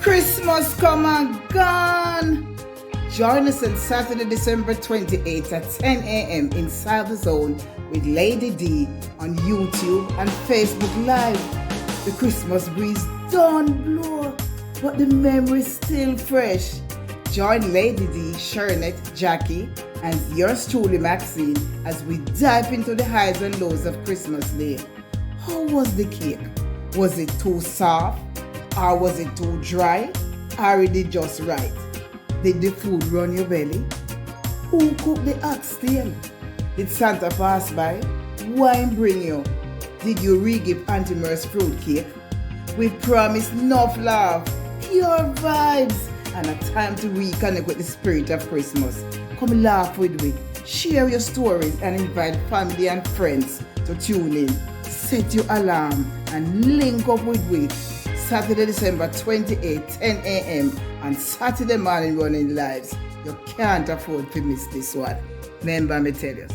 Christmas come and gone. Join us on Saturday, December 28th at 10 a.m. inside the zone with Lady D on YouTube and Facebook Live. The Christmas breeze don't blow, but the memory's still fresh. Join Lady D, Shernette, Jacqui, and yours truly, Maxine, as we dive into the highs and lows of Christmas Day. How was the cake? Was it too soft? Or was it too dry? Or is it just right? Did the food run your belly? Who cooked the oxtail? Did Santa pass by? Wine bring you? Did you re-give Auntie Merle's fruitcake? We promise nuff laugh, pure vibes, and a time to reconnect with the spirit of Christmas. Come laugh with me, share your stories, and invite family and friends to tune in. Set your alarm and link up with we. Saturday, December 28, 10 a.m. and Satideh morning running lives. You can't afford to miss this one. Remember me tell you.